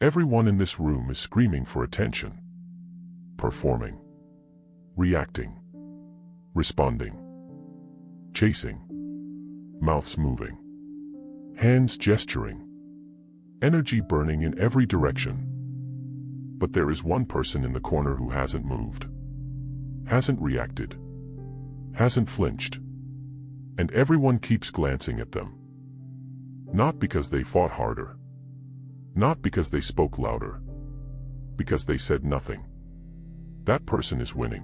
Everyone in this room is screaming for attention, performing, reacting, responding, chasing, mouths moving, hands gesturing, energy burning in every direction. But there is one person in the corner who hasn't moved, hasn't reacted, hasn't flinched, and everyone keeps glancing at them. Not because they fought harder, not because they spoke louder, because they said nothing. That person is winning.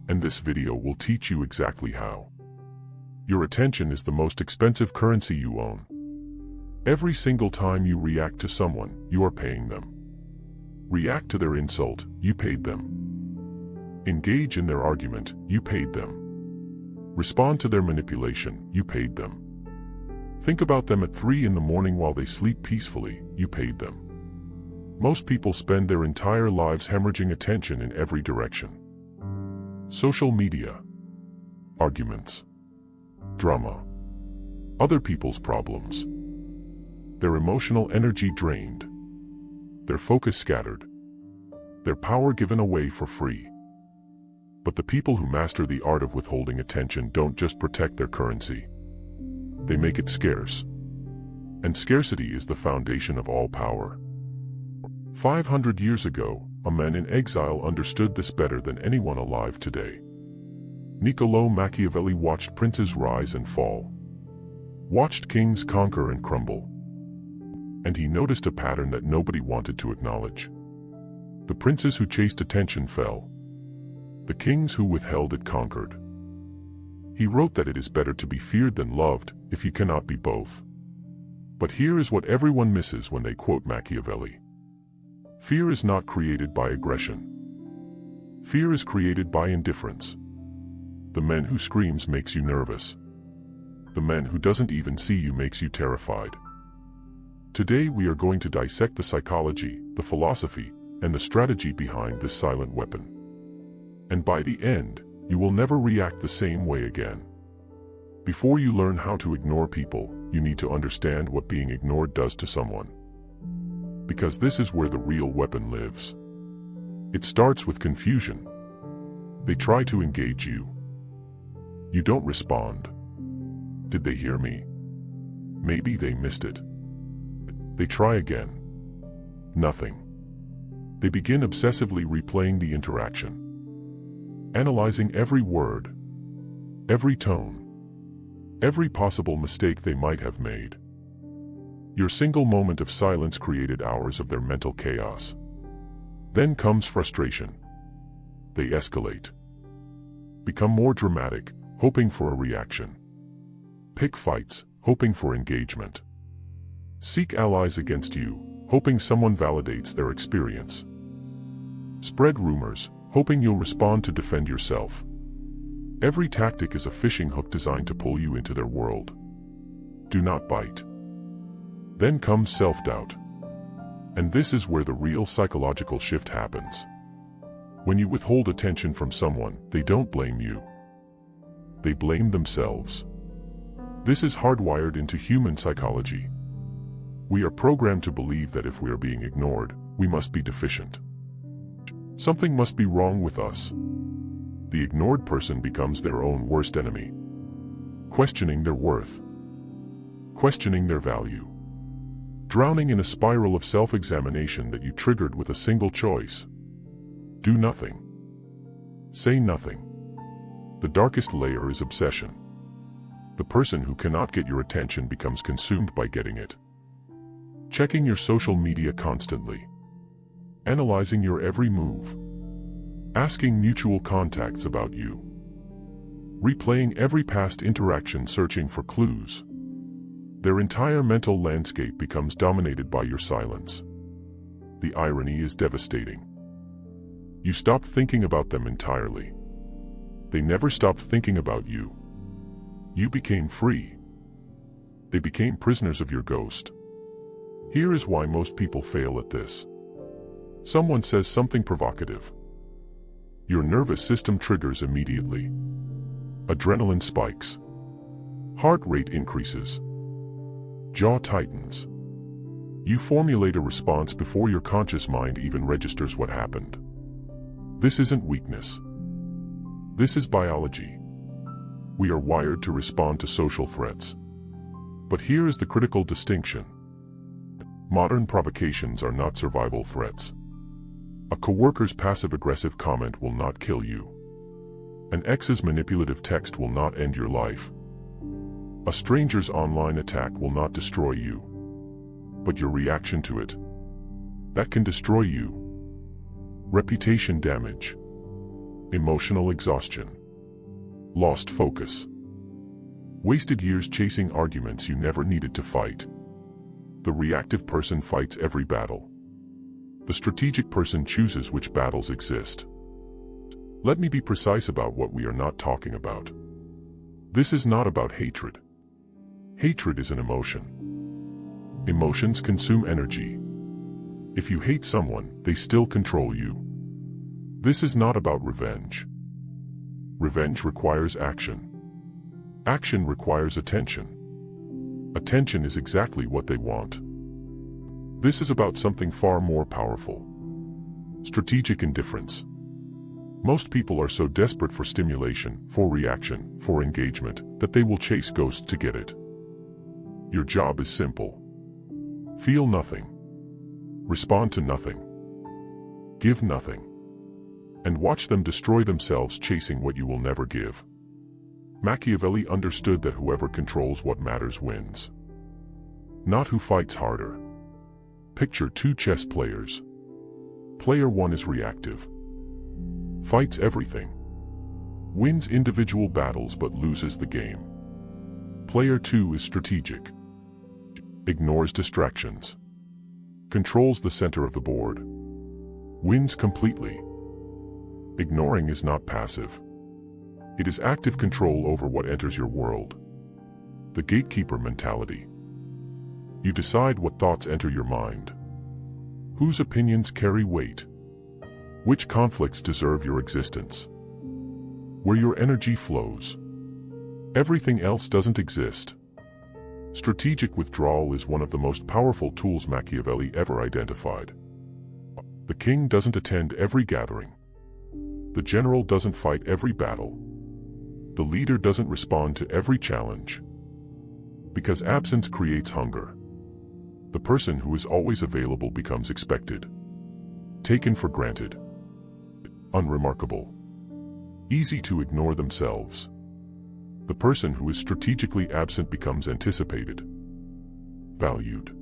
And this video will teach you exactly how. Your attention is the most expensive currency you own. Every single time you react to someone, you are paying them. React to their insult, you paid them. Engage in their argument, you paid them. Respond to their manipulation, you paid them. Think about them at 3 in the morning while they sleep peacefully, you paid them. Most people spend their entire lives hemorrhaging attention in every direction. Social media, arguments, drama, other people's problems. Their emotional energy drained, their focus scattered, their power given away for free. But the people who master the art of withholding attention don't just protect their currency. They make it scarce. And scarcity is the foundation of all power. 500 years ago, a man in exile understood this better than anyone alive today. Niccolò Machiavelli watched princes rise and fall, watched kings conquer and crumble. And he noticed a pattern that nobody wanted to acknowledge. The princes who chased attention fell. The kings who withheld it conquered. He wrote that it is better to be feared than loved, if you cannot be both. But here is what everyone misses when they quote Machiavelli. Fear is not created by aggression. Fear is created by indifference. The man who screams makes you nervous. The man who doesn't even see you makes you terrified. Today we are going to dissect the psychology, the philosophy, and the strategy behind this silent weapon. And by the end, you will never react the same way again. Before you learn how to ignore people, you need to understand what being ignored does to someone. Because this is where the real weapon lives. It starts with confusion. They try to engage you. You don't respond. Did they hear me? Maybe they missed it. They try again. Nothing. They begin obsessively replaying the interaction, analyzing every word, every tone, every possible mistake they might have made. Your single moment of silence created hours of their mental chaos. Then comes frustration. They escalate, become more dramatic, hoping for a reaction. Pick fights, hoping for engagement. Seek allies against you, hoping someone validates their experience. Spread rumors, hoping you'll respond to defend yourself. Every tactic is a fishing hook designed to pull you into their world. Do not bite. Then comes self-doubt. And this is where the real psychological shift happens. When you withhold attention from someone, they don't blame you. They blame themselves. This is hardwired into human psychology. We are programmed to believe that if we are being ignored, we must be deficient. Something must be wrong with us. The ignored person becomes their own worst enemy, questioning their worth, questioning their value, drowning in a spiral of self-examination that you triggered with a single choice. Do nothing. Say nothing. The darkest layer is obsession. The person who cannot get your attention becomes consumed by getting it. Checking your social media constantly. Analyzing your every move. Asking mutual contacts about you. Replaying every past interaction searching for clues. Their entire mental landscape becomes dominated by your silence. The irony is devastating. You stopped thinking about them entirely. They never stopped thinking about you. You became free. They became prisoners of your ghost. Here is why most people fail at this. Someone says something provocative. Your nervous system triggers immediately. Adrenaline spikes. Heart rate increases. Jaw tightens. You formulate a response before your conscious mind even registers what happened. This isn't weakness. This is biology. We are wired to respond to social threats. But here is the critical distinction. Modern provocations are not survival threats. A coworker's passive-aggressive comment will not kill you. An ex's manipulative text will not end your life. A stranger's online attack will not destroy you. But your reaction to it, that can destroy you. Reputation damage. Emotional exhaustion. Lost focus. Wasted years chasing arguments you never needed to fight. The reactive person fights every battle. The strategic person chooses which battles exist. Let me be precise about what we are not talking about. This is not about hatred. Hatred is an emotion. Emotions consume energy. If you hate someone, they still control you. This is not about revenge. Revenge requires action. Action requires attention. Attention is exactly what they want. This is about something far more powerful. Strategic indifference. Most people are so desperate for stimulation, for reaction, for engagement, that they will chase ghosts to get it. Your job is simple. Feel nothing. Respond to nothing. Give nothing. And watch them destroy themselves chasing what you will never give. Machiavelli understood that whoever controls what matters wins. Not who fights harder. Picture two chess players. Player 1 is reactive. Fights everything. Wins individual battles but loses the game. Player 2 is strategic. Ignores distractions. Controls the center of the board. Wins completely. Ignoring is not passive. It is active control over what enters your world. The gatekeeper mentality. You decide what thoughts enter your mind. Whose opinions carry weight? Which conflicts deserve your existence? Where your energy flows. Everything else doesn't exist. Strategic withdrawal is one of the most powerful tools Machiavelli ever identified. The king doesn't attend every gathering. The general doesn't fight every battle. The leader doesn't respond to every challenge. Because absence creates hunger. The person who is always available becomes expected. Taken for granted. Unremarkable. Easy to ignore themselves. The person who is strategically absent becomes anticipated. Valued.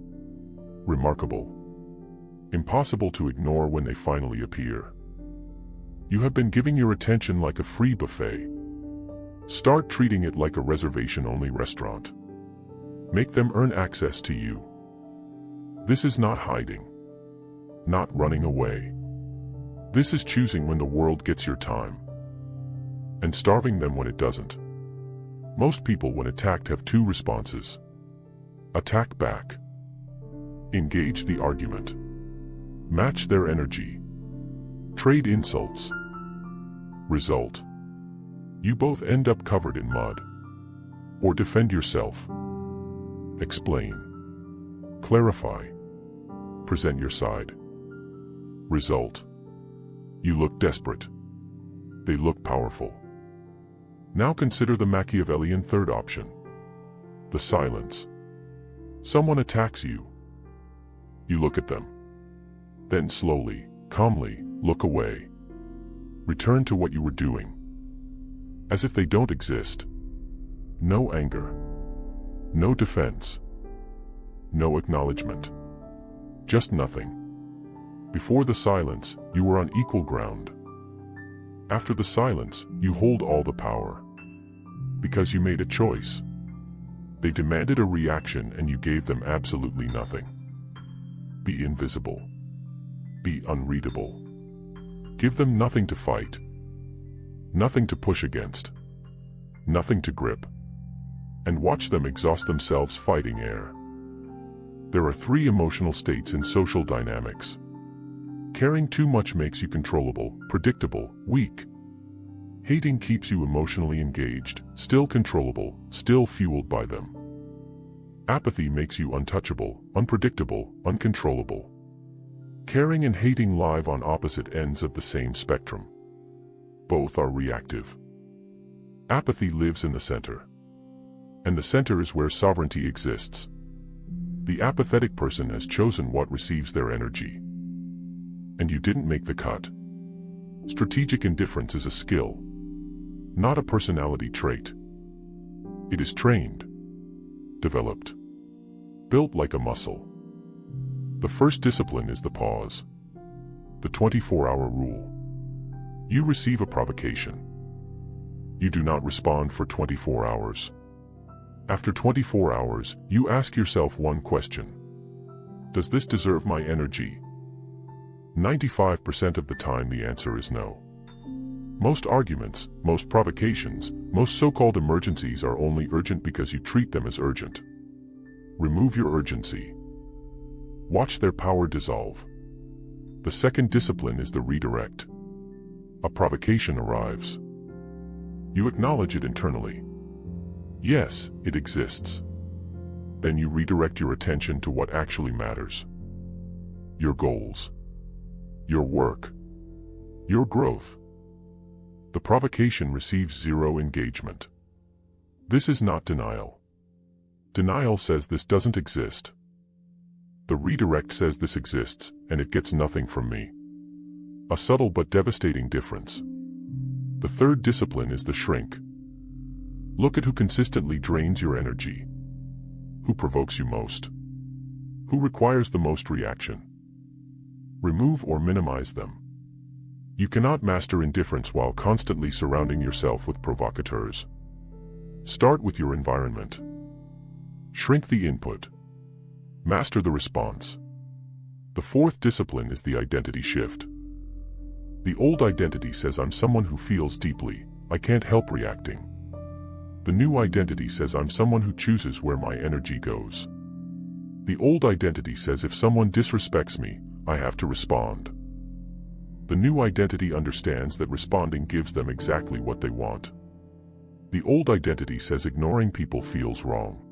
Remarkable. Impossible to ignore when they finally appear. You have been giving your attention like a free buffet. Start treating it like a reservation-only restaurant. Make them earn access to you. This is not hiding. Not running away. This is choosing when the world gets your time. And starving them when it doesn't. Most people when attacked have two responses. Attack back. Engage the argument. Match their energy. Trade insults. Result. You both end up covered in mud. Or defend yourself. Explain. Clarify. Present your side. Result. You look desperate. They look powerful. Now consider the Machiavellian third option. The silence. Someone attacks you. You look at them. Then slowly, calmly, look away. Return to what you were doing. As if they don't exist. No anger. No defense. No acknowledgement. Just nothing. Before the silence, you were on equal ground. After the silence, you hold all the power. Because you made a choice. They demanded a reaction and you gave them absolutely nothing. Be invisible. Be unreadable. Give them nothing to fight. Nothing to push against. Nothing to grip. And watch them exhaust themselves fighting air. There are three emotional states in social dynamics. Caring too much makes you controllable, predictable, weak. Hating keeps you emotionally engaged, still controllable, still fueled by them. Apathy makes you untouchable, unpredictable, uncontrollable. Caring and hating live on opposite ends of the same spectrum. Both are reactive. Apathy lives in the center. And the center is where sovereignty exists. The apathetic person has chosen what receives their energy. And you didn't make the cut. Strategic indifference is a skill, not a personality trait. It is trained, developed, built like a muscle. The first discipline is the pause. The 24-hour rule. You receive a provocation. You do not respond for 24 hours. After 24 hours, you ask yourself one question. Does this deserve my energy? 95% of the time the answer is no. Most arguments, most provocations, most so-called emergencies are only urgent because you treat them as urgent. Remove your urgency. Watch their power dissolve. The second discipline is the redirect. A provocation arrives. You acknowledge it internally. Yes, it exists. Then you redirect your attention to what actually matters. Your goals. Your work. Your growth. The provocation receives zero engagement. This is not denial. Denial says this doesn't exist. The redirect says this exists, and it gets nothing from me. A subtle but devastating difference. The third discipline is the shrink. Look at who consistently drains your energy. Who provokes you most? Who requires the most reaction? Remove or minimize them. You cannot master indifference while constantly surrounding yourself with provocateurs. Start with your environment. Shrink the input. Master the response. The fourth discipline is the identity shift. The old identity says I'm someone who feels deeply, I can't help reacting. The new identity says I'm someone who chooses where my energy goes. The old identity says if someone disrespects me, I have to respond. The new identity understands that responding gives them exactly what they want. The old identity says ignoring people feels wrong.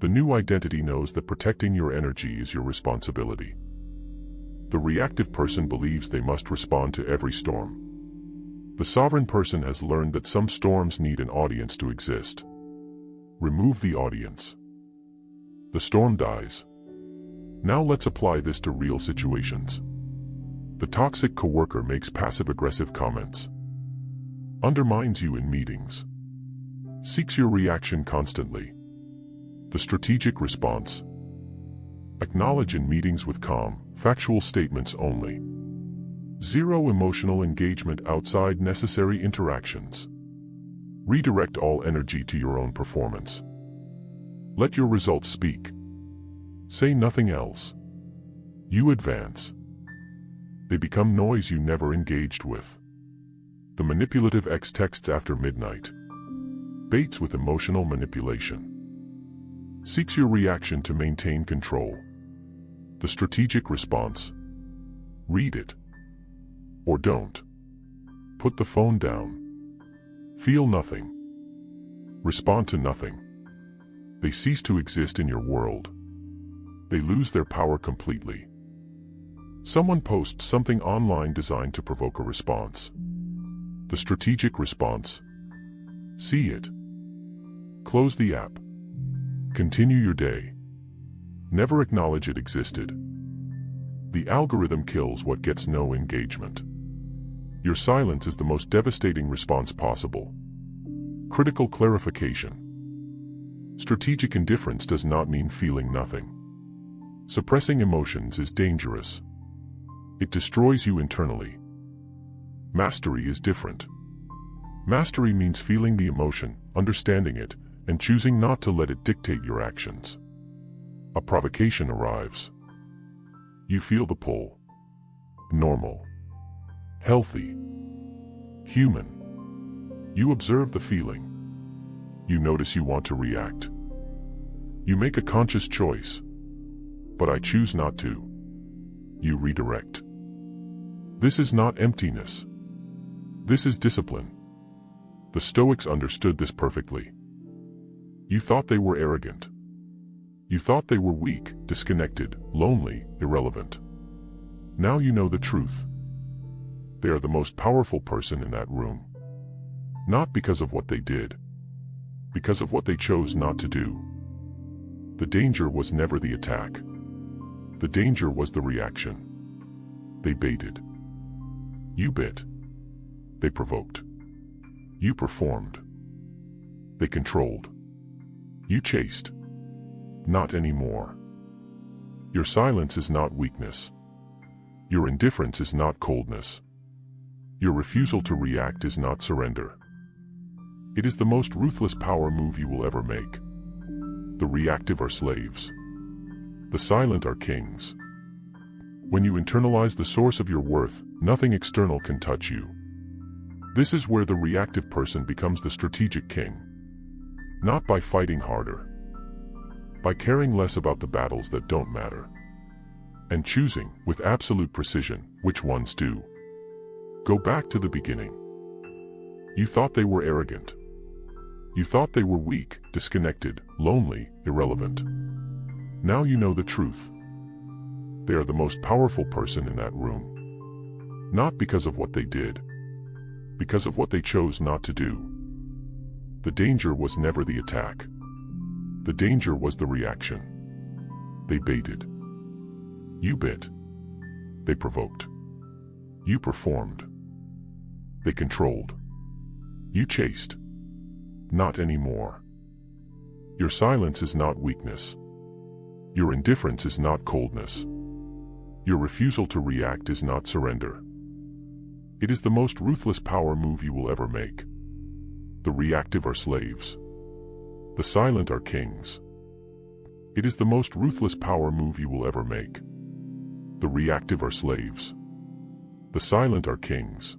The new identity knows that protecting your energy is your responsibility. The reactive person believes they must respond to every storm. The sovereign person has learned that some storms need an audience to exist. Remove the audience. The storm dies. Now let's apply this to real situations. The toxic coworker makes passive-aggressive comments. Undermines you in meetings. Seeks your reaction constantly. The strategic response. Acknowledge in meetings with calm, factual statements only. Zero emotional engagement outside necessary interactions. Redirect all energy to your own performance. Let your results speak. Say nothing else. You advance. They become noise you never engaged with. The manipulative X texts after midnight. Baits with emotional manipulation. Seeks your reaction to maintain control. The strategic response. Read it. Or don't. Put the phone down. Feel nothing. Respond to nothing. They cease to exist in your world. They lose their power completely. Someone posts something online designed to provoke a response. The strategic response. See it. Close the app. Continue your day. Never acknowledge it existed. The algorithm kills what gets no engagement. Your silence is the most devastating response possible. Critical clarification. Strategic indifference does not mean feeling nothing. Suppressing emotions is dangerous. It destroys you internally. Mastery is different. Mastery means feeling the emotion, understanding it, and choosing not to let it dictate your actions. A provocation arrives. You feel the pull. Normal. Healthy. Human. You observe the feeling. You notice you want to react. You make a conscious choice. But I choose not to. You redirect. This is not emptiness. This is discipline. The Stoics understood this perfectly. You thought they were arrogant. You thought they were weak, disconnected, lonely, irrelevant. Now you know the truth. They are the most powerful person in that room. Not because of what they did, because of what they chose not to do. The danger was never the attack. The danger was the reaction. They baited. You bit. They provoked. You performed. They controlled. You chased. Not anymore. Your silence is not weakness. Your indifference is not coldness. Your refusal to react is not surrender. It is the most ruthless power move you will ever make. The reactive are slaves. The silent are kings. When you internalize the source of your worth, nothing external can touch you. This is where the reactive person becomes the strategic king. Not by fighting harder, by caring less about the battles that don't matter, and choosing, with absolute precision, which ones do. Go back to the beginning. You thought they were arrogant. You thought they were weak, disconnected, lonely, irrelevant. Now you know the truth. They are the most powerful person in that room. Not because of what they did, because of what they chose not to do. The danger was never the attack. The danger was the reaction. They baited. You bit. They provoked. You performed. They controlled. You chased. Not anymore. Your silence is not weakness. Your indifference is not coldness. Your refusal to react is not surrender. It is the most ruthless power move you will ever make. The reactive are slaves. The silent are kings. It is the most ruthless power move you will ever make. The reactive are slaves. The silent are kings.